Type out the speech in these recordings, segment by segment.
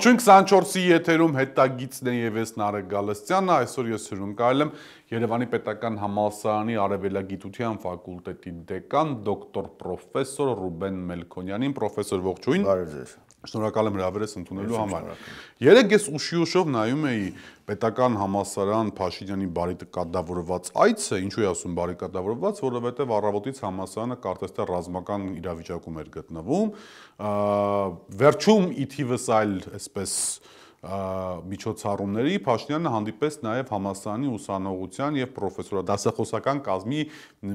Ողջույն 24-ի եթերում հետագիծն է եւ ես Նարեկ Գալստյանը, այսօր ես հյուրընկալել եմ Երևանի Պետական համալսարանի Արևելագիտության ֆակուլտետի դեկան դոկտոր պրոֆեսոր Ռուբեն Մելքոնյանին, պրոֆեսոր ողջույն։ Բարև ձեզ։ Շնորհակալ եմ հրավերս ընդունելու համար։ Երեկ ես ուշի-ուշով նայում էի Պետական համալսարան Փաշինյանի բարիկադավորված այցը, ինչու է ասում բարիկադավորված, որովհետև առավոտից համալսարանը կարծես թե ռազմական իրավիճակում էր գտնվում, վերջում ի թիվս այլ այսպես միջոցառումների Փաշինյանը հանդիպեց նաև համալսարանի ուսանողության եւ դասախոսական կազմի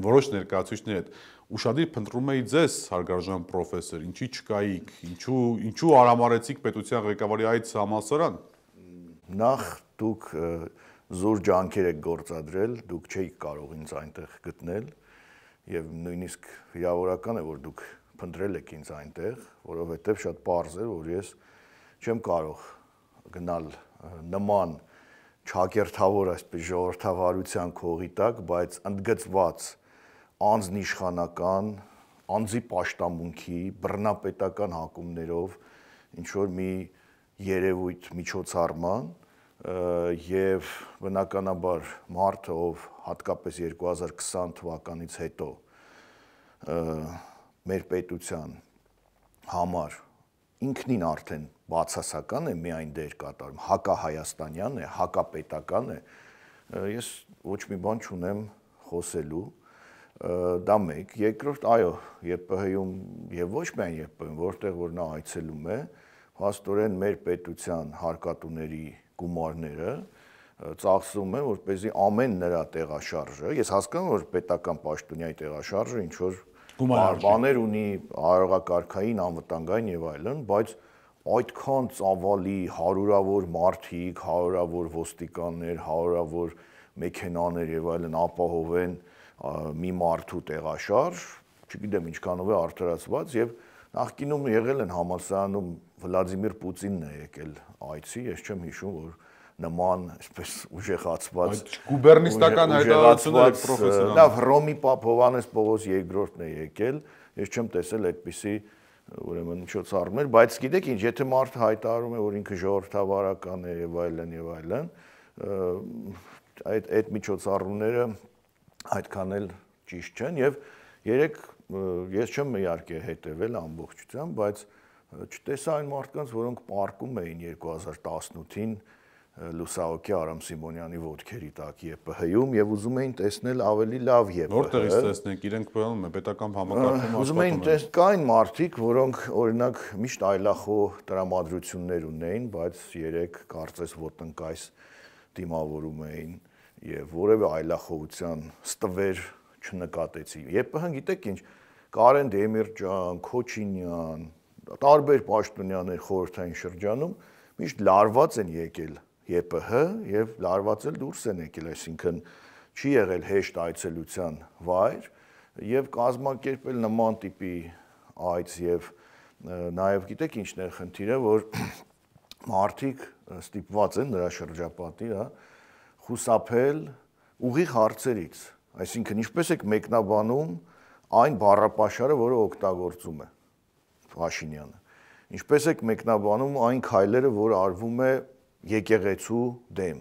որոշ ներկայացուցիչների հետ։ Ուշադիր փնտրում էի ձեզ, հարգարժան պրոֆեսոր, ինչի չկայիք, ինչու արամարեցիք պետության ղեկավարի այդ համալսարան։ Նախ դուք զոր ջանքեր եք գործադրել, դուք չէիք կարող ինձ այնտեղ գտնել եւ նույնիսկ վիրավորական է, որ դուք փնտրել եք ինձ այնտեղ, որովհետեւ շատ պարզ է, որ ես չեմ կարող գնալ նման ճակերտավոր այսպես ժողովրդավարության քողի տակ, բայց ընդգծված անձնիշխանական, անձի պաշտամունքի, բռնապետական հակումներով ինչ որ մի երևույթ միջոցառման եւ բնականաբար մարդը, ով հատկապես 2020 թվականից հետո մեր պետության համար ինքնին արդեն բացասական է միայն դեր կատարում, հակահայաստանյան է, հակապետական է, ես ոչ մի բան չունեմ խոսելու, դա մեկ, երկրորդ, այո, ԵՊՀ-ում եւ ոչ միայն ԵՊՀ-ում, որտեղ որ նա այցելում է, հաստորեն մեր պետության հարկատուների գումարները ծախսում է, որպեսզի ամեն նրա տեղաշարժը, ես հասկանում եմ, որ պետական պաշտոնյայի տեղաշարժը ինչ որ բաներ ունի արարողակարգային, անվտանգային եւ այլն, բայց այդքան ծավալի հարյուրավոր մարդիկ, հարյուրավոր ոստիկաններ, հարյուրավոր մեքենաներ եւ այլն ապահովեն մի մարդու տեղաշարժ, չգիտեմ ինչքանով է արդարացված եւ նախկինում եղել են համալսարանում Վլադիմիր Պուտինն է եկել այցի, ես չեմ հիշում, որ նման այսպես ուժեղացված գուբերնիստական հայտարարություններ պրոֆեսոր։ Լավ, Հռոմի Պապ Հովհաննես Պողոս II-ն է եկել, ես չեմ տեսել այդպիսի ուրեմն միջոցառումներ, բայց գիտեք ինչ, եթե մարդը հայտարարում է, որ ինքը ժողովրդավարական է եւ այլն, այդ միջոցառումները այդքան էլ ճիշտ չեն եւ երեք ես չեմ իհարկե հետեւել ամբողջությամբ, բայց չտեսա այն մարդկանց, որոնք պարկում էին 2018-ին Լուսահոգի Արամ Սիմոնյանի ոտքերի տակ ԵՊՀ-ում եւ ուզում էին տեսնել ավելի լավ ԵՊՀ։ Որտեղից տեսնենք, իրենք բանում է պետական համակարգում ուզում էին տեսնել կային մարդիկ, որոնք օրինակ միշտ այլախոհ տրամադրություններ ունեին, բայց երեք կարծես ոտնկայս դիմավորում էին եւ որևէ այլախոհության ստվեր չնկատեցի։ ԵՊՀ-ն գիտեք ինչ, Կարեն Դեմիրճյան, Քոչինյան, տարբեր պաշտոնյաներ խորհրդային շրջանում միշտ լարված են եկել ԵՊՀ եւ լարված էլ դուրս են եկել, այսինքն չի եղել հեշտ այցելության վայր եւ կազմակերպել նման տիպի այց եւ նաեւ գիտեք ինչն է խնդիրը, որ մարդիկ ստիպված են նրա շրջապատի, խուսափել ուղիղ հարցերից, այսինքն ինչպես եք մեկնաբանում այն բառապաշարը, որը օգտագործում է Փաշինյանը, ինչպես եք մեկնաբանում այն քայլերը, որ արվում է եկեղեցու դեմ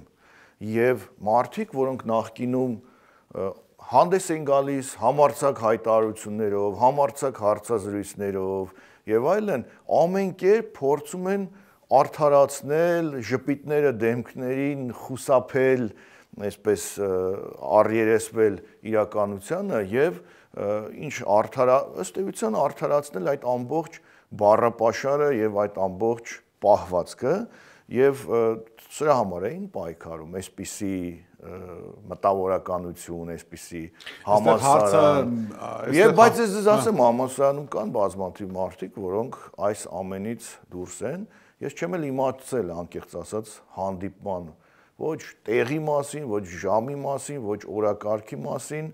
եւ մարդիկ, որոնք նախկինում հանդես են գալիս համարձակ հայտարարություններով, համարձակ հարցազրույցներով եւ այլն, ամեն կերպ փորձում են արդարացնել ժպիտները դեմքներին, խուսափել, այսպես առերեսվել իրականությանը եւ ինչ ըստ էության արդարացնել այդ ամբողջ բառապաշարը եւ այդ ամբողջ պահվածքը եւ սրա համար էին պայքարում, այսպիսի մտավորականություն, այսպիսի համալսարան։ Եվ բայց ես ասեմ, համալսարանում կան բազմաթիվ մարդիկ, որոնք այս ամենից դուրս են։ Ես չեմ էլ իմացել, անկեղծ ասած, հանդիպման ոչ տեղի մասին, ոչ ժամի մասին, ոչ օրակարգի մասին,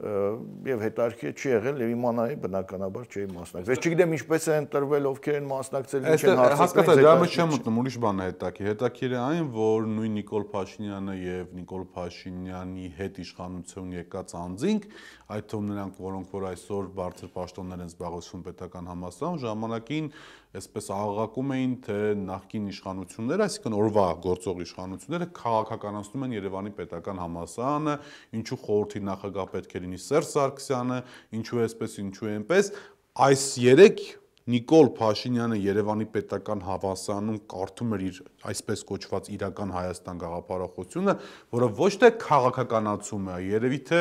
եւ հետարքի չի եղել եւ իմանայի բնականաբար չի մասնակցել։ Ես չգիտեմ ինչպես է ընտրվել, ովքեր են մասնակցել, ինչ են հարցակցել, դա մեջ չեմ մտնում, ուրիշ բան է հետաքրքիր է այն, որ նույն Նիկոլ Փաշինյանը եւ Նիկոլ Փաշինյանի հետ իշխանություն եկած անձինք, այդ թվում նրանք, որոնք որ այսօր բարձր պաշտոններ են զբաղեցնում պետական համալսարանում, ժամանակին այսպես աղաղակում էին, թե նախկին իշխանությունները, այսինքն օրվա գործող իշխանությունները քաղաքականացնում են Երևանի պետական համալսարանը, ինչու խորհրդի նախագահ պետք է լինի Սերժ Սարգսյանը, ինչու էսպես, ինչու այնպես, այս 3 Նիկոլ Փաշինյանը Երևանի պետական համալսարանում կարդում էր իր այսպես կոչված իրական Հայաստան գաղափարախոսությունը, որը ոչ թե քաղաքականացում է, երևի թե,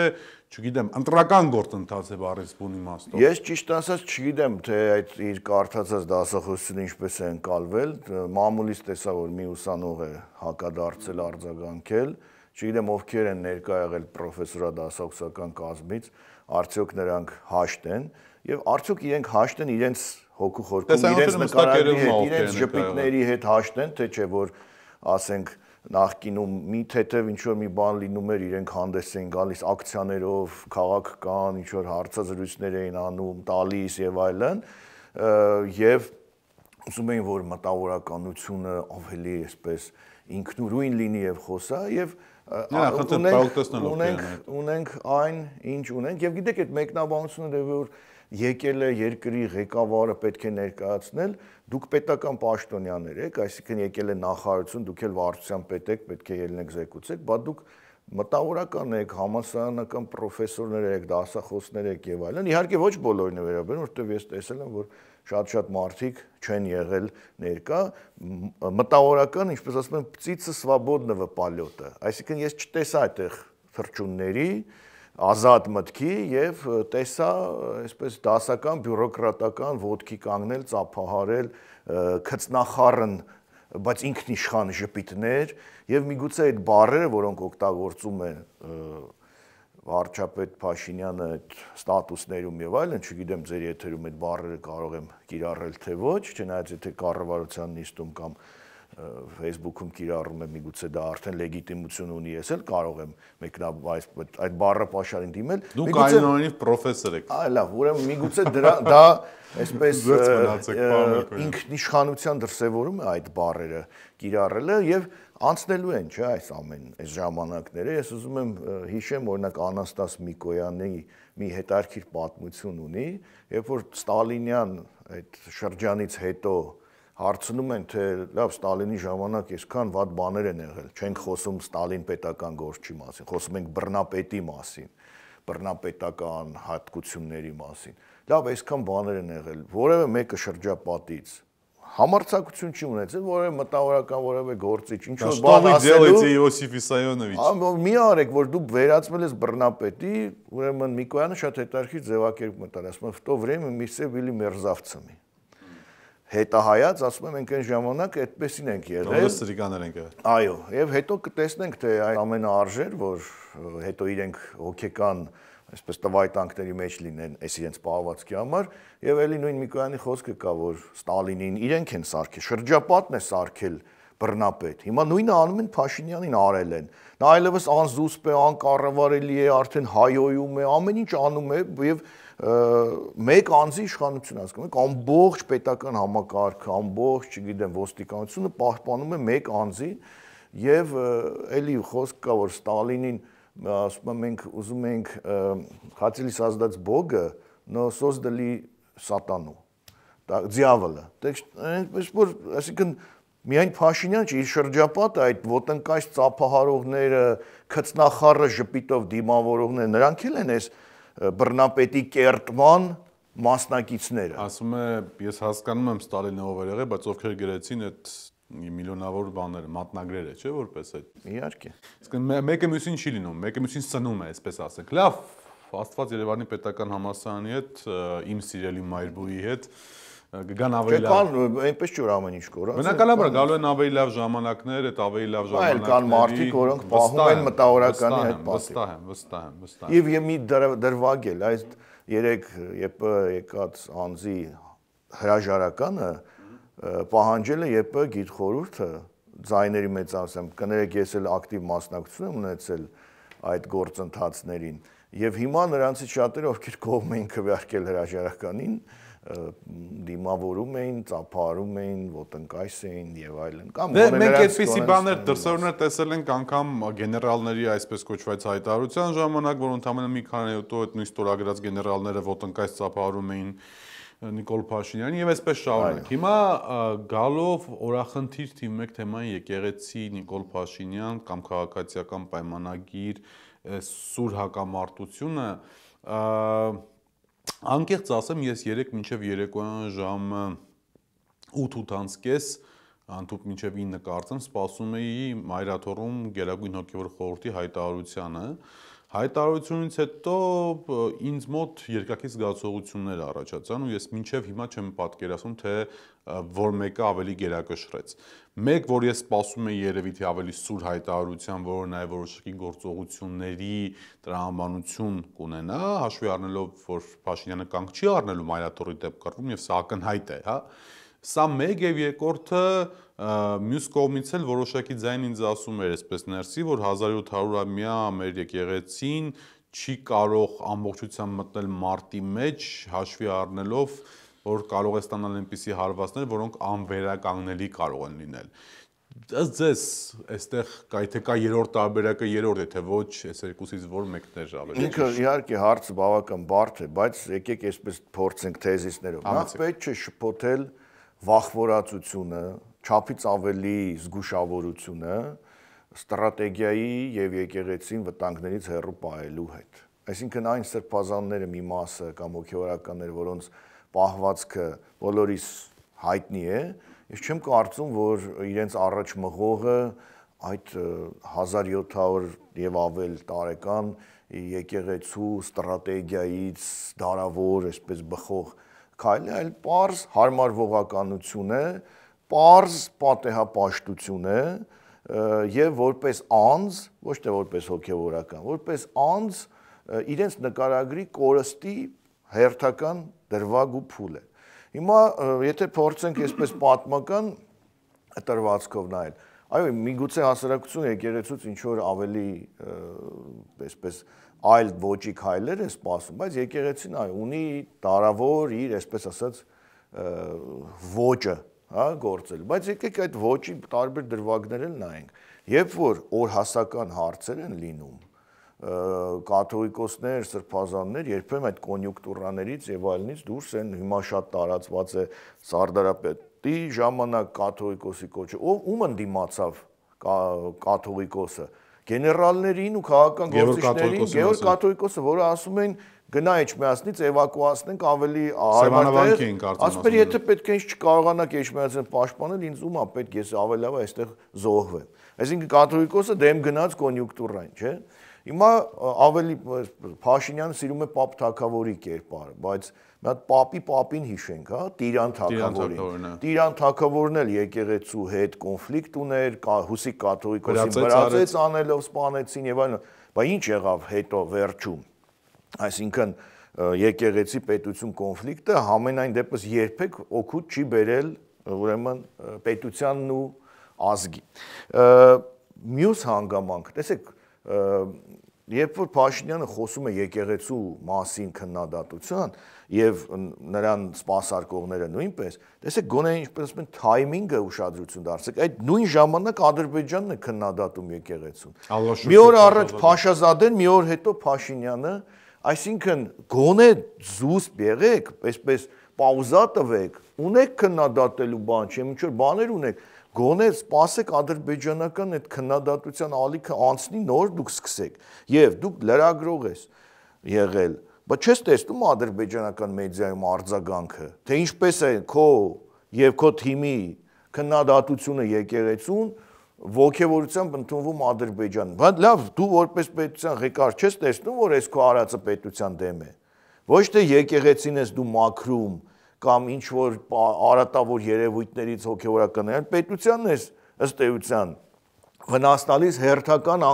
չգիտեմ, ընտրական գործընթաց է բառից բուն իմաստով։ Ես ճիշտ ասած չգիտեմ, թե այդ իր կարդացած դասախոսությունը ինչպես է ընկալվել, մամուլից տեսա, որ մի ուսանող է հակադարձել արձագանքել, չգիտեմ ովքեր են ներկա եղել պրոֆեսորադասախոսական կազմից, արդյոք նրանք հաշտ են, եւ արդյոք իրենք հաշտ են իրենց հոգու խորքում, իրենց նկարագրի հետ, իրենց ժպիտների հետ հաշտ են, թե չէ որ ասենք նախկինում մի թեթև ինչ որ մի բան լինում էր, իրենք հանդես էին գալիս ակցիաներով, քաղաքական ինչ որ հարցազրույցներ էին անում, տալիս եւ այլն, եւ ուզում էին որ մտավորականությունը ավելի այսպես ինքնուրույն լինի եւ խոսա եւ ունենք այն ինչ ունենք եւ գիտեք այդ մեկնաբանությունը դեպի որ եկել է երկրի ղեկավարը պետք է ներկայացնել, դուք պետական պաշտոնյաներ եք, այսինքն եկել է նախարարություն, դուք էլ վարչության պետ եք, պետք է ելնեք զեկուցեք, բայց դուք մտավորական եք, համալսարանական պրոֆեսորներ եք, դասախոսներ եք եւ այլն։ Իհարկե ոչ բոլորին է վերաբերում, որովհետեւ ես տեսել եմ, որ շատ մարդիկ չեն եղել ներկա, մտավորական, ինչպես ասում են, птица свободного полета, այսինքն ես չտեսա այդտեղ թռչունների ազատ մտքի եւ տեսա այսպես դասական բյուրոկրատական ոտքի կանգնել, ծափահարել, քծնախառն, բայց ինքնիշխան ժպիտներ եւ միգուցե այդ բառերը, որոնք օգտագործում է վարչապետ Փաշինյանը այդ ստատուսներում եւ այլն, չգիտեմ ձեր եթերում այդ բառերը կարող եմ կիրառել թե ոչ, չնայած եթե կառավարության նիստում կամ Facebook-ում կիրառում եմ, միգուցե դա արդեն լեգիտիմություն ունի, ես էլ կարող եմ մեկնաբանել այդ բառը պաշարին դիմել։ Դուք այնուամենայնիվ պրոֆեսոր եք։ Այ լավ, ուրեմն միգուցե դա այսպես ինքնիշխանության դրսևորում է այդ բառերը կիրառելը եւ անցնելու են, չէ՞, այս ամեն այս ժամանակները։ Ես ուզում եմ հիշեմ, օրինակ Անաստաս Միկոյանի մի հետարքիր պատմություն ունի, երբ որ Ստալինյան այդ շրջանից հետո հարցնում են, թե լավ Ստալինի ժամանակ այսքան վատ բաներ են եղել, չենք խոսում Ստալին պետական գործի մասին, խոսում ենք բռնապետի մասին, բռնապետական հատկությունների մասին։ Լավ, այսքան բաներ են եղել, որևէ մեկը շրջապատից համարձակություն չի ունեցել, որևէ մտավորական, որևէ գործիչ, ինչ որ բան ասելու։ Իոսիֆ Իսայոնովիչ։ Մի արեք, որ դու վերածվել ես բռնապետի, ուրեմն Միկոյանը շատ հետարքիր ձևակերպում է տալ, ասում է, «В то время мы все были мерзавцами»։ Հետահայաց, ասում եմ, մենք այն ժամանակ այդպեսին ենք եղել։ Սրիկաներ ենք եղել։ Այո, եւ հետո կտեսնենք, թե այդ ամենը արժեր, որ հետո իրենք հոգեկան այսպես տվայտանքների մեջ լինեն այս իրենց պահվածքի համար, եւ էլի նույն Միկոյանի խոսքը կա, որ Ստալինին իրենք են սարքել, շրջապատն է սարքել բռնապետ։ Հիմա նույնը անում են Փաշինյանին արել են։ Նա այլևս անզուսպ է, անկառավարելի է, արդեն հայոյում է, ամեն ինչ անում է եւ մեկ անձի իշխանություն հասկանում եք, ամբողջ պետական համակարգը, ամբողջ, չգիտեմ, ոստիկանությունը պահպանում է մեկ անձի եւ էլի խոսք կա, որ Ստալինին ասում եմ մենք ուզում ենք хотели создать Бога, но создали сатану, դիավոլը։ Այնպես որ, այսինքն միայն Փաշինյան չի, իր շրջապատը այդ ոտնկայց ծափահարողները, քծնախառը ժպիտով դիմավորողները, նրանք էլ են այս բռնապետի կերտման մասնակիցները։ Ասում է, ես հասկանում եմ Ստալինը ով էր եղել, բայց ովքեր գրեցին այդ միլիոնավոր բաները, մատնագրերը, չէ՞ որպես այդ։ Իհարկե։ Իսկ մեկը մյուսին չի լինում, մեկը մյուսին սնում է, այսպես ասենք։ Լավ, Աստված Երևանի պետական համալսարանի հետ, իմ սիրելի մայրբույի հետ կգան ավելի լավ։ Կան, այնպես չէ որ ամեն ինչ կորած։ Բնականաբար գալու են ավելի լավ ժամանակներ, այդ ավելի լավ ժամանակների։ Այլ կան մարդիկ, որոնք պահում են մտավորականի այդ պատը։ Վստահ եմ։ Եվ մի դրվագել, այս 3 ԵՊ եկած անձի հրաժարականը պահանջել է ԵՊ գիտխորհուրդը ձայների մեծացում, կներեք ես էլ ակտիվ մասնակցություն եմ ունեցել այդ գործընթացներին Եվ հիմա նրանցից շատերը, ովքեր կողմ էին քվեարկել հրաժարականին, դիմավորում էին, ծափահարում էին, ոտնկայս էին եւ այլն։ Կամ մենք այդպիսի բաներ դրսևորներ տեսել ենք անգամ գեներալների այսպես կոչված հայտարարության ժամանակ, որ ընդամենը մի քանի օր այդ նույն ստորագրած գեներալները ոտնկայս ծափահարում էին Նիկոլ Փաշինյանին եւ այսպես շարունակ։ Հիմա գալով օրախնդիր թիվ 1 թեմային եկեղեցի Նիկոլ Փաշինյան կամ քաղաքացիական պայմանագիր սուր հակամարտությունը անկեղծ ասեմ ես 3 մինչև երեկոյան ժամը 8:30 անթուփ մինչև 9 կարծեմ սպասում էի Մայրաթոռում Գերագույն հոգևոր խորհրդի հայտարարությանը Հայտարարությունից հետո ինձ մոտ երկակի զգացողություններ առաջացան ու ես մինչև հիմա չեմ պատկերացնում թե որ մեկը ավելի գերակշռեց։ Մեկ որ ես սպասում եի երևի թե ավելի սուր հայտարարության, որը նաև որոշակի գործողությունների տրամաբանություն կունենա, հաշվի առնելով որ Փաշինյանը կանգ չի առնելու Մայրաթոռի դեպք կռվում եւ սա ակնհայտ է, հա։ Սա մեկ եւ երկրորդը մյուս կողմից էլ որոշակի ձայն ինձ ասում էր այսպես ներսի, որ 1700-ամյա մեր եկեղեցին չի կարող ամբողջությամբ մտնել մարտի մեջ, հաշվի առնելով, որ կարող է ստանալ այնպիսի հարվածներ, որոնք անվերականգնելի կարող են լինել։ Ըստ ձեզ, այստեղ թե կա երրորդ տարբերակը երրորդ է, թե ոչ, այս երկուսից որ մեկն է ավելի։ Ինքը իհարկե հարցը բավական բարդ է, բայց եկեք այսպես փորձենք թեզիսներով։ Նախ պետք է շփոթել վախվորածությունը, չափից ավելի զգուշավորությունը ստրատեգիայի եւ եկեղեցին վտանգներից հեռու պահելու հետ։ Այսինքն այն սրբազանները մի մասը կամ հոգեվորականներ, որոնց պահվածքը բոլորիս հայտնի է, ես չեմ կարծում, որ իրենց առաջ մղողը այդ 1700 եւ ավել տարեկան եկեղեցու ստրատեգիայից դարավոր, այսպես բխող քայլը, այլ պարզ հարմարվողականություն է, պարզ պատեհապաշտություն է եւ որպես անձ, ոչ թե որպես հոգեվորական, որպես անձ իրենց նկարագրի կորստի հերթական դրվագ ու փուլ է։ Հիմա եթե փորձենք այսպես պատմական տրվածքով նայել, այո, միգուցե հասարակությունը եկեղեցուց ինչ որ ավելի այսպես այլ ոճի քայլեր է սպասում, բայց եկեղեցին այո ունի դարավոր իր այսպես ասած ոճը, հա, գործել, բայց եկեք այդ ոճի տարբեր դրվագներ էլ նայենք, երբ որ օրհասական հարցեր են լինում, կաթողիկոսներ, սրբազաններ երբեմն այդ կոնյունկտուրաներից եւ այլնից դուրս են, հիմա շատ տարածված է Սարդարապետի ժամանակ կաթողիկոսի կոչը, ում ընդդիմացավ կաթողիկոսը, գեներալներին ու քաղաքական գործիչներին, Գևորգ կաթողիկոսը, որը ասում էին գնա Էջմիածնից էվակուացնենք ավելի հարմար տեղ, ասում էր եթե պետք է ինձ չկարողանաք Էջմիածին պաշտպանել, ինձ ումա պետք ես ավելի լավ այստեղ զոհվեմ։ Այսինքն կաթողիկոսը դեմ գնաց կոնյունկտուրային, չէ՞։ Հիմա ավելի Փաշինյանը սիրում է պապ թագավորի կերպարը, բայց մի հատ պապին հիշենք, հա, Տիրան թագավորին։ Տիրան թագավորն էլ եկեղեցու հետ կոնֆլիկտ ուներ, Հուսիկ կաթողիկոսին վրացեց անելով սպանեցին եւ այլն, բայց ինչ եղավ հետո վերջում։ Այսինքն եկեղեցի պետություն կոնֆլիկտը համենայն դեպս երբեք օգուտ չի բերել ուրեմն պետությանն ու ազգի։ Մյուս հանգամանք, տեսեք, երբ որ Փաշինյանը խոսում է եկեղեցու մասին քննադատության եւ նրան սպասարկողները նույնպես, տեսեք գոնե ինչպես ասում են թայմինգը ուշադրություն դարձեք, այդ նույն ժամանակ Ադրբեջանն է քննադատում եկեղեցուն։ Մի օր առաջ Փաշազադեն, մի օր հետո Փաշինյանը, այսինքն գոնե զուսպ եղեք, այսպես պաուզա տվեք, ունեք քննադատելու բան, չէ՞ ինչ որ բաներ ունեք, գոնե սպասեք ադրբեջանական այդ քննադատության ալիքը անցնի նոր դուք սկսեք եւ դուք լրագրող ես եղել բայց չես տեսնում ադրբեջանական մեդիայում արձագանքը թե ինչպես է քո եւ քո թիմի քննադատությունը եկեղեցուն ողջավորությամբ ընդունվում Ադրբեջան բայց լավ դու որպես պետության ղեկավար չես տեսնում որ այս քո արածը պետության դեմ է ոչ թե եկեղեցին ես դու մաքրում կամ ինչ որ արատավոր երևույթներից հոգեորական են, պետությանն է ըստ էության վնասնալիս հերթական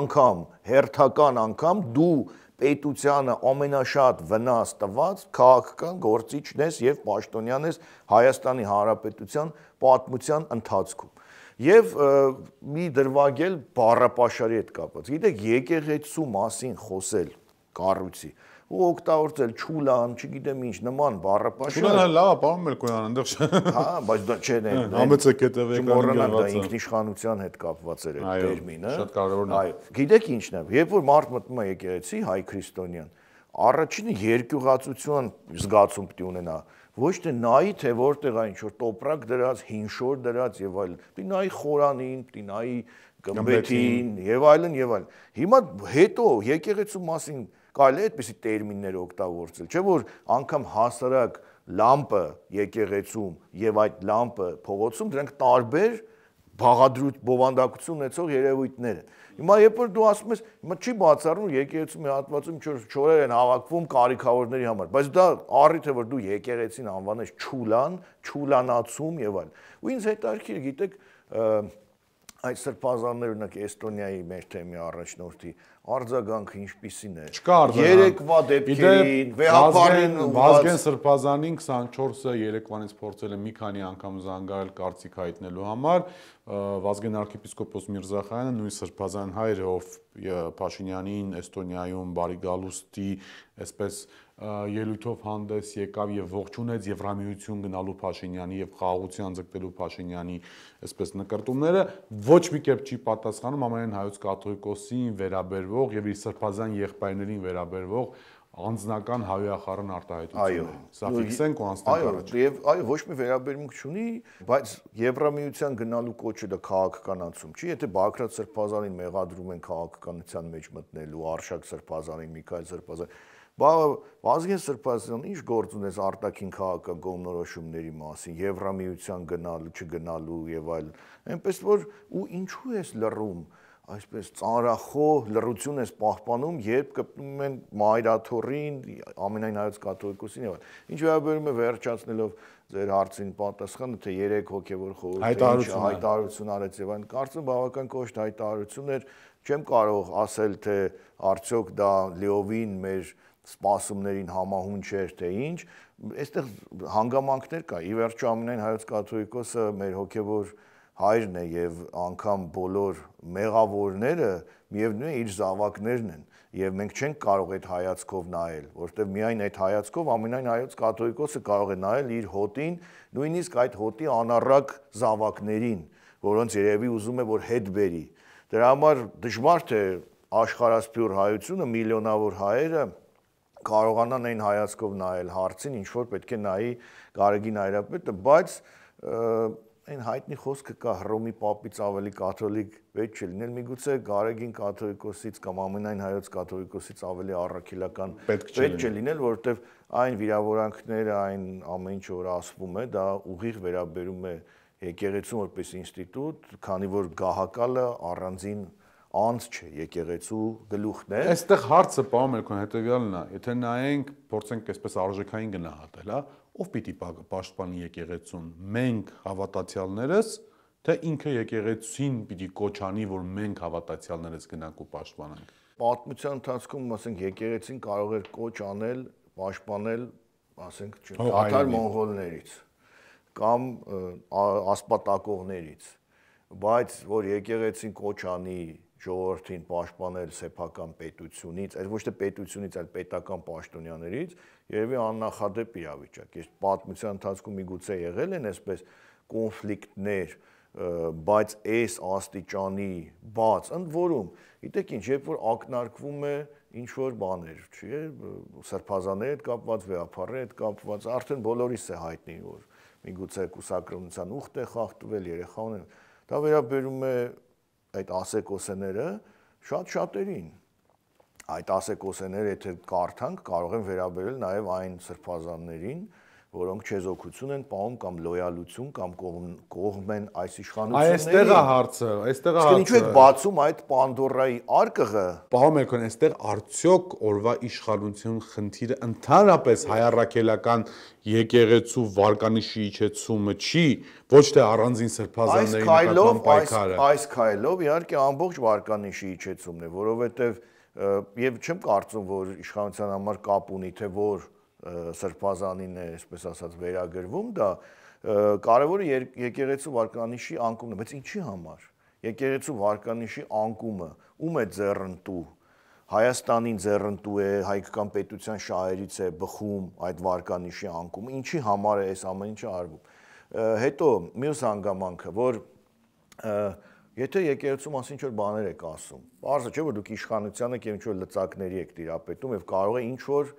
անգամ դու պետությանը ամենաշատ վնաս տված քաղաքական գործիչն ես եւ պաշտոնյան ես Հայաստանի Հանրապետության պատմության ընթացքում։ Եվ մի դրվագել բառապաշարի հետ կապված։ Գիտեք, եկեղեցու մասին խոսել կառույցի ու օգտագործել չուլան, չգիտեմ ինչ, նման բառապաշար։ Չուլանը լավ է, պարոն Մելքոյան, այնտեղ չէ։ Հա, բայց դա չէ, համեցեք հետևեք մոռանանք, դա ինքնիշխանության հետ կապված էր այդ տերմինը։ Շատ կարևորն է։ Այո, գիտեք ինչն է, երբ որ մարդ մտնում է եկեղեցի, հայ քրիստոնյան, առաջինը երկյուղացություն զգացում պետք է ունենա, ոչ թե նայի, թե որտեղ այն ինչ-որ տոպրակ դրած, հին շոր դրած եւ այլն։ Պետք է նայի խորանին, պետք է նայի գմբեթին եւ այլն եւ այլն։ Հիմա հետո եկեղեցու մասին կարելի է այդպիսի տերմիններ օգտագործել, չէ՞ որ անգամ հասարակ լամպը եկեղեցում եւ այդ լամպը փողոցում դրանք տարբեր բովանդակություն ունեցող երևույթներ են։ Հիմա երբ որ դու ասում ես, հիմա չի բացառում եկեղեցու մի հատվածում չորեր են հավաքվում կարիքավորների համար, բայց դա առիթ է որ դու եկեղեցին անվանես չուլան, չուլանացում եւ այլն։ Ու ինձ հետաքրքիր գիտեք այդ սրբազաններ օրինակ Էստոնիայի մեր թեմի առաջնորդի արձագանքը ինչպիսին է։ Երեկվա դեպքերին, վեհապարին Վազգեն Սրբազանին 24-ը Երևանից փորձել է մի քանի անգամ զանգարել կարծիք հայտնելու համար։ Վազգեն arczepiskopos Միրզախյանը նույն Սրբազան հայրը, ով Փաշինյանին Էստոնիայում բարի գալուստի, այսպես ելույթով հանդես եկավ եւ ողջունեց Եվրամիություն գնալու Փաշինյանի եւ խաղաղության ձգտելու Փաշինյանի այսպես նկարտումները ոչ մի կերպ չի պատասխանում ամենայն հայոց կաթողիկոսին վերաբերվող եւ իր սրբազան եղբայրներին վերաբերվող անձնական հայախառն արտահայտությունները։ Սա ֆիքսենք ու անցնենք առաջ։ Այո, ոչ մի վերաբերմունք չունի, բայց Եվրամիության գնալու կոչը դա քաղաքականացում չի, եթե Բագրատ Սրբազանին մեղադրում են քաղաքականության մեջ մտնելու, Արշակ Սրբազանին, Միքայել Սրբազանին, Վազգեն Սրբազան ինչ գործ ունես արտաքին քաղաքագոմնորոշումների մասին, Եվրամիության գնալու, չգնալու եւ այլն։ Այնպես որ ու ինչու ես լռում, այսպես ծանրախոհ լռություն ես պահպանում, երբ կպնում են մայրաթորին, ամենայն հայոց կաթողիկոսին եւ այլն։ Ինչ վերաբերում է վերջացնելով ձեր հարցին պատասխանը, թե 3 հոգեվոր խորհուրդ հայտարարություն արեց եւ այն կարծում բավական կոշտ հայտարարություն էր, չեմ կարող ասել թե արդյոք դա լիովին մեր սպասումներին համահունչ էր թե ինչ, այստեղ հանգամանքներ կա։ Ի վերջո ամենայն հայոց կաթողիկոսը մեր հոգևոր հայրն է եւ անգամ բոլոր մեղավորները միևնույն է իր զավակներն են եւ մենք չենք կարող այդ հայացքով նայել, որովհետեւ միայն այդ հայացքով ամենայն հայոց կաթողիկոսը կարող է նայել իր հոտին, նույնիսկ այդ հոտի անառակ զավակներին, որոնց երևի ուզում է որ հետ բերի։ Դրա համար դժվար թե աշխարհասփյուր հայությունը միլիոնավոր հայերը կարողանան այն հայացքով նայել հարցին, ինչ որ պետք է նայի Գարեգին Հայրապետը, բայց այն հայտնի խոսքը կա Հռոմի պապից ավելի կաթոլիկ պետք չէ լինել, միգուցե Գարեգին կաթողիկոսից կամ ամենայն հայոց կաթողիկոսից ավելի առաքելական պետք չէ լինել, որովհետև այն վիրավորանքները, այն ամեն ինչ որ ասվում է, դա ուղիղ վերաբերում է եկեղեցուն որպես ինստիտուտ, քանի որ գահակալը առանձին անց չէ, եկեղեցու գլուխն է։ Այստեղ հարցը պարոն Մելքոյան հետեւյալն է, եթե նայենք, փորձենք այսպես արժեքային գնահատել, հա, ով պիտի պաշտպանի եկեղեցուն, մենք հավատացյալներս, թե ինքը եկեղեցին պիտի կոչանի, որ մենք հավատացյալներս գնանք ու պաշտպանենք։ Պատմության ընթացքում, ասենք, եկեղեցին կարող էր կոչ անել, պաշտպանել, ասենք, թաթար մոնղոլներից կամ ասպատակողներից, բայց որ եկեղեցին կոչ անի ժողովրդին պաշտպանել սեփական պետությունից, այլ ոչ թե պետությունից, այլ պետական պաշտոնյաներից, երևի աննախադեպ իրավիճակ։ Ես պատմության ընթացքում միգուցե եղել են այսպես կոնֆլիկտներ, բայց այս աստիճանի բաց, ընդ որում, գիտեք ինչ, երբ որ ակնարկվում է ինչ որ բաներ, չի, սրբազանների հետ կապված, վեհապարների հետ կապված, արդեն բոլորիս է հայտնի, որ միգուցե կուսակրոնության ուխտ է խախտվել, երեխա ունեն, դա վերաբերում է այդ ասեկոսեները շատ-շատերին։ Այդ ասեկոսեները, եթե կարդանք, կարող են վերաբերել նաև այն սրբազաններին, որոնք չեզոքություն են պահում կամ լոյալություն կամ կողմ են այս իշխանությունների։ Այստեղ է հարցը, այստեղ է հարցը։ Ինչու եք բացում այդ Պանդորայի արկղը։ Պարոն Մելքոյան, այստեղ արդյոք օրվա իշխանություն խնդիրը ընդհանրապես հայառաքելական եկեղեցու վարկանիշի իջեցումը չի, ոչ թե առանձին սրբազանների նկատմամբ պայքարը։ Այս քայլով իհարկե ամբողջ վարկանիշի իջեցումն է, որովհետև եւ չեմ կարծում, որ իշխանության համար կապ ունի, թե որ սրբազանին է, այսպես ասած, վերագրվում դա, կարևորը եկեղեցու վարկանիշի անկումն է, բայց ինչի համար։ Եկեղեցու վարկանիշի անկումը ում է ձեռնտու։ Հայաստանին ձեռնտու է, հայկական պետության շահերից է բխում այդ վարկանիշի անկումը, ինչի համար է այս ամեն ինչը արվում։ Հետո մյուս հանգամանքը, որ եթե եկեղեցու մասին ինչ-որ բաներ եք ասում, բարձր չէ, որ դուք իշխանության եք եւ ինչ-որ լծակների եք տիրապետում եւ կարող է ինչ-որ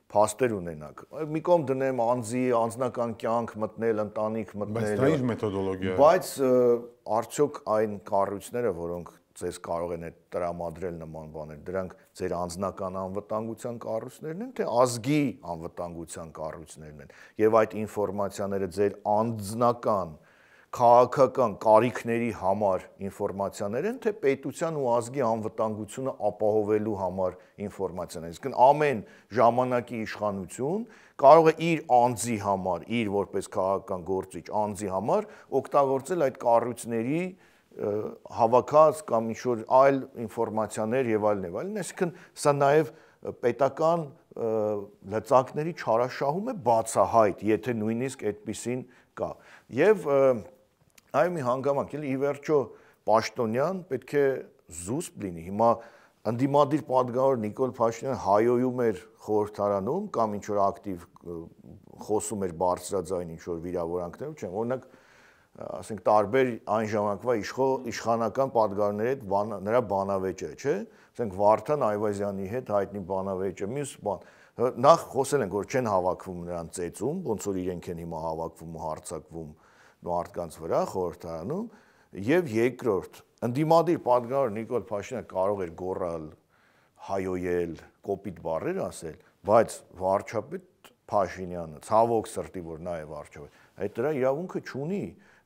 փաստեր ունենաք։ Մի կողմ դնեմ անձի, անձնական կյանք մտնել, ընտանիք մտնել։ Բայց դա ինչ մեթոդոլոգիա է։ Բայց արդյոք այն կառույցները, որոնք ձեզ կարող են տրամադրել նման բաներ, դրանք ձեր անձնական անվտանգության կառույցներն են, թե ազգի անվտանգության կառույցներն են, եւ այդ ինֆորմացիաները ձեր անձնական քաղաքական կարիքների համար ինֆորմացիաներ են, թե պետության ու ազգի անվտանգությունը ապահովելու համար ինֆորմացիաներ։ Իսկ ամեն ժամանակի իշխանություն կարող է իր անձի համար, իր որպես քաղաքական գործիչ անձի համար օգտագործել այդ կառույցների հավաքած կամ ինչ-որ այլ ինֆորմացիաներ եւ այլն եւ այլն, այսինքն սա նաեւ պետական լծակների չարաշահում է բացահայտ, եթե նույնիսկ այդպիսին կա։ Եվ այ մի հանգամանք, էլի ի վերջո Պաշտոնյան պետք է զուսպ լինի։ Հիմա ընդդիմադիր պատգամավոր Նիկոլ Փաշինյանը հայոյում էր խորհրդարանում կամ ինչ-որ ակտիվ խոսում էր բարձրաձայն ինչ-որ վիրավորանքներով, չեմ, օրինակ ասենք տարբեր այն ժամանակվա իշխանական պատգամավորների հետ նրա բանավեճը, չէ՞, ասենք Վարդան Այվազյանի հետ հայտնի բանավեճը, մյուս բան։ Նախ խոսել ենք, որ չեն հավաքվում նրան ծեծում, ոնց որ իրենք են հիմա հավաքվում ու հարձակվում մարդկանց վրա խորհրդարանում, եւ երկրորդ, ընդդիմադիր պատգամավոր Նիկոլ Փաշինյանը կարող էր գոռալ, հայոյել, կոպիտ բառեր ասել, բայց վարչապետ Փաշինյանը, ցավոք սրտի, որ նա է վարչապետ, այդ դրա իրավունքը չունի,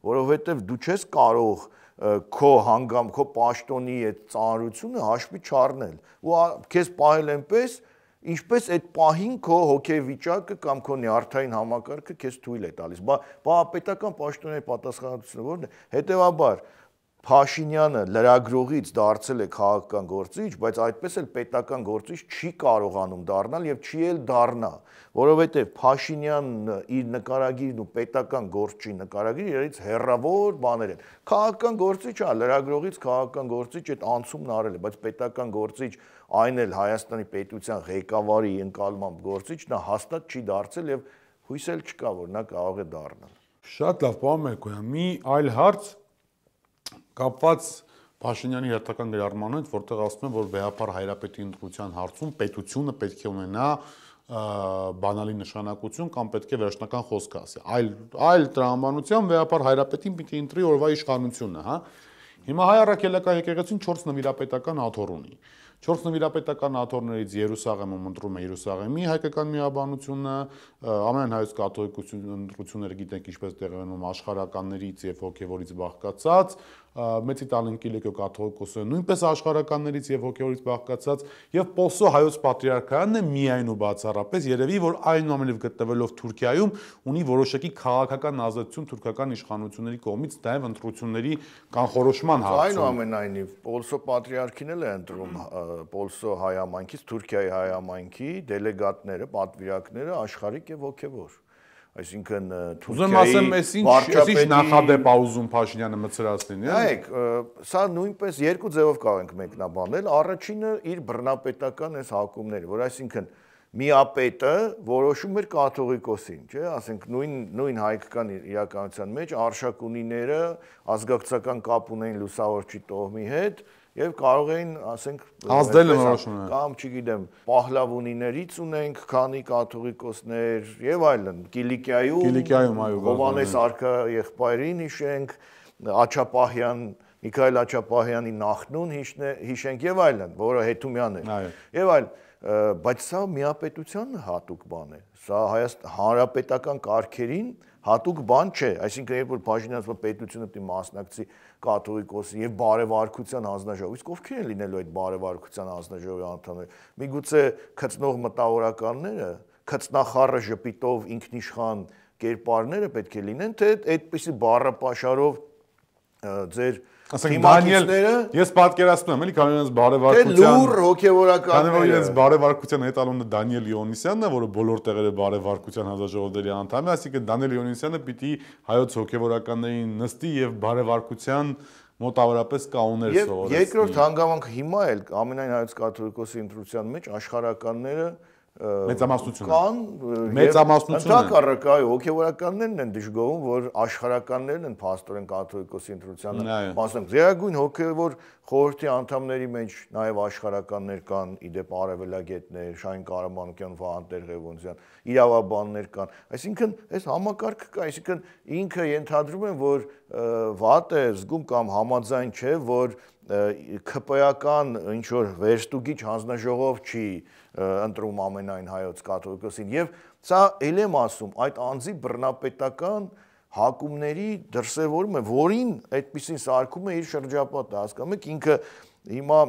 որովհետև դու չես կարող քո հանգամ, քո պաշտոնի այդ ծանրությունը հաշվի չառնել ու քեզ պահել այնպես, ինչպես այդ պահին քո հոգեվիճակը կամ քո նյարդային համակարգը քեզ թույլ է տալիս։ Բա պետական պաշտոնների պատասխանատվությունը ո՞րն է։ Հետևաբար Փաշինյանը լրագրողից դարձել է քաղաքական գործիչ, բայց այդպես էլ պետական գործիչ չի կարողանում դառնալ եւ չի էլ դառնա, որովհետեւ Փաշինյանն իր նկարագիրն ու պետական գործչի նկարագիրը իրարից հեռավոր բաներ են։ Քաղաքական գործիչը լրագրողից քաղաքական գործիչ այդ անցումն արել է, բայց պետական գործիչ, այն էլ Հայաստանի պետության ղեկավարի ընկալմամբ գործիչ, նա հաստատ չի դարձել եւ հույս էլ չկա, որ նա կարող է դառնալ։ Շատ լավ, պարոն Մերկոյան, մի այլ հարց կապված Փաշինյանի հերթական գրառման հետ, որտեղ ասում են, որ վեհապար հայրապետի ընտրության հարցում պետությունը պետք է ունենա բանալի նշանակություն կամ պետք է վերջնական խոսք ասի։ Այլ տրամաբանությամբ վեհապար հայրապետին պիտի ընտրի օրվա իշխանությունը, հա։ Հիմա Հայ առաքելական եկեղեցին 4 նվիրապետական աթոռ ունի։ 4 նվիրապետական աթոռներից Երուսաղեմում ընտրում է Երուսաղեմի հայկական միաբանությունը, ամեն հայոց կաթողիկոսի ընտրությունները գիտենք ինչպես տեղի ունենում աշխարհականներից եւ հոգեվորից բաղկացած, Մեծ Իտալիան Կիլիկիո կաթողիկոսը նույնպես աշխարհականներից եւ հոգեվորից բաղկացած եւ Պոլսո հայոց պատրիարքայանն է միայն ու բացառապես երևի որ այնուամենայնիվ գտնվելով Թուրքիայում ունի որոշակի քաղաքական ազատություն թուրքական իշխանությունների կողմից նաեւ ընտրությունների կանխորոշման հարցում։ Այնուամենայնիվ Պոլսո պատրիարքին էլ է ընտրում Պոլսո հայ համայնքից Թուրքիայի հայ համայնքի դելեգատները, պատվիրակները աշխարհիկ եւ հոգեվոր։ Այսինքն Թուրքիայի ինչ նախադեպ ա ուզում Փաշինյանը մցրացնին, Նայեք, սա նույնպես երկու ձևով կարող ենք մեկնաբանել, առաջինը իր բռնապետական այս հակումները, որ այսինքն միապետը որոշում էր կաթողիկոսին, չէ՞, ասենք նույն հայկական իրականության մեջ արշակունիները ազգակցական կապ ունեին լուսավորչի տոհմի հետ եւ կարող էին, ասենք, ազդել որոշումը կամ, չգիտեմ, Պահլավունիներից ունենք քանի կաթողիկոսներ եւ այլն, Կիլիկիայում Հովանես արքա եղբայրին հիշենք, Աչապահյան, Միքայել Աչապահյանի նախնուն հիշենք եւ այլն, որը Հետումյան էր։ Եվ այլն, բայց սա միապետության հատուկ բան է։ Սա հանրապետական կարգերին հատուկ բան չէ, այսինքն երբ որ Փաշինյանը պետությունը պիտի մասնակցի կաթողիկոսի եւ բարեվարկության հանձնաժողովի, իսկ ովքեր են լինելու այդ բարեվարկության հանձնաժողովի անդամները։ Միգուցե քծնող մտավորականները, քծնախառը ժպիտով ինքնիշխան կերպարները պետք է լինեն, թե այդպիսի բառապաշարով ձեր Դանիել, ես պատկերացնում եմ, էլի քանի որ բարեվարկության լուր հոգեվորականները, քանի որ իրենց բարեվարկության հետալունը Դանիել Լեոնիսյանն է, որը բոլոր տեղերը բարեվարկության հանձնաժողովների անդամ է, այսինքն Դանիել Լեոնիսյանը պիտի հայոց հոգեվորականներին նստի եւ բարեվարկության մոտավորապես կանոններ սովորեցնել։ Եվ երկրորդ հանգամանքը հիմա էլ ամենայն հայոց կաթողիկոսի ընտրության մեջ աշխարհականները մեծամասնություն ընդհակառակ հոգևորականներն են դժգոհում, որ աշխարհականներն են փաստորեն կաթողիկոսի ընտրությանը մասնակցում։ Գերագույն հոգևոր խորհրդի անդամների մեջ նաև աշխարհականներ կան, իդեպ արևելագետներ, Շահին Կարամանոկյան, Վահան Տեր-Ղևոնդյան, իրավաբաններ կան։ Այսինքն, այս համակարգը կա, այսինքն ինքը ենթադրում է, որ վատ է զգում կամ համաձայն չէ, որ ԿՊ-ական ինչ որ վերստուգիչ հանձնաժողով չի ընտրում ամենայն հայոց կաթողիկոսին եւ սա ել եմ ասում այդ անձի բռնապետական հակումների դրսևորում է, որին այդպեսին սարքում է իր շրջապատը, հասկանում եք, ինքը հիմա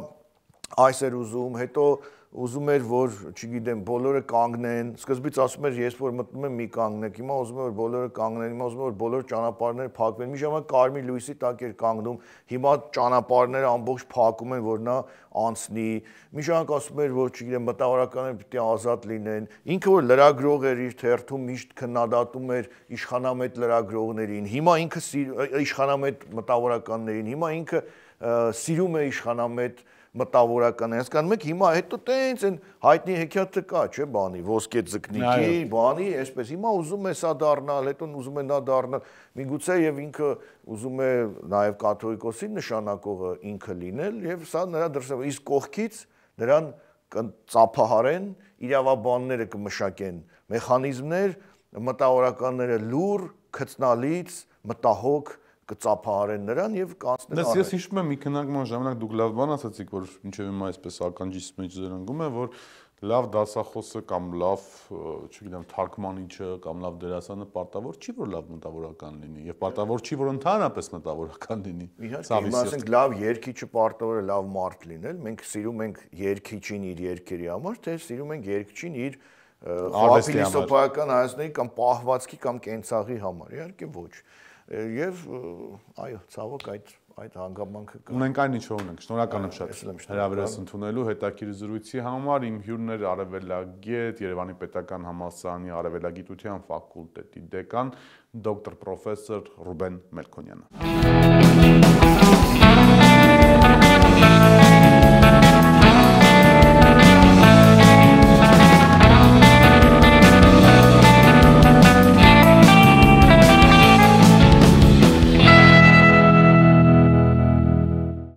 այս էր ուզում, հետո ուզում էր, որ, չգիտեմ, բոլորը կանգնեն, սկզբից ասում էր, ես որ մտնում եմ մի կանգնեք, հիմա ուզում է, որ բոլորը կանգնեն, հիմա ուզում է, որ բոլոր ճանապարհները փակվեն, մի ժամանակ կարմիր լույսի տակ էր կանգնում, հիմա ճանապարհները ամբողջ փակում են, որ նա անցնի, մի ժամանակ ասում էր, որ, չգիտեմ, մտավորականները պիտի ազատ լինեն, ինքը որ լրագրող էր իր թերթում միշտ քննադատում էր իշխանամետ լրագրողներին, հիմա ինքը իշխանամետ մտավորականներին, հիմա ինքը սիրում է իշխանամետ մտավորական է, հասկանում եք, հիմա հետո տենց են հայտնի հեքիաթը կա, չէ, բանի, ոսկե ձկնիկի, բանի, այսպես, հիմա ուզում է սա դառնալ, հետո ուզում է նա դառնալ, միգուցե եւ ինքը ուզում է նաեւ կաթողիկոսի նշանակողը ինքը լինել եւ սա նրա դրսեւ, իսկ կողքից նրան կծափահարեն, իրավաբանները կմշակեն մեխանիզմներ, մտավորականները լուր, քծնալից, մտահոգ կծափահարեն նրան եւ կանցնեն արել։ Ես հիշում եմ մի քննարկման ժամանակ դուք լավ բան ասացիք, որ ինչեւ հիմա այսպես ականջիս մեջ զրնգում է, որ լավ դասախոսը կամ լավ, չգիտեմ, թարգմանիչը կամ լավ դերասանը պարտավոր չի, որ լավ մտավորական լինի եւ պարտավոր չի, որ ընդհանրապես մտավորական լինի։ Իհարկե, ասենք լավ երգիչը պարտավոր է լավ մարդ լինել, մենք սիրում ենք երգիչին իր երգերի համար, թե սիրում ենք երգչին իր փիլիսոփայական հայացքների կամ պահվածքի կամ կենցաղի համար, իհարկե ոչ։ Եվ այո, ցավոք այդ հանգամանքը կա։ Ունենք այն ինչ որ ունենք։ Շնորհակալ եմ շատ հրավերս ընդունելու հետաքրքիր զրույցի համար։ Իմ հյուրն էր արևելագետ Երևանի Պետական Համալսարանի արևելագիտության ֆակուլտետի դեկան դոկտոր պրոֆեսոր Ռուբեն Մելքոնյանը։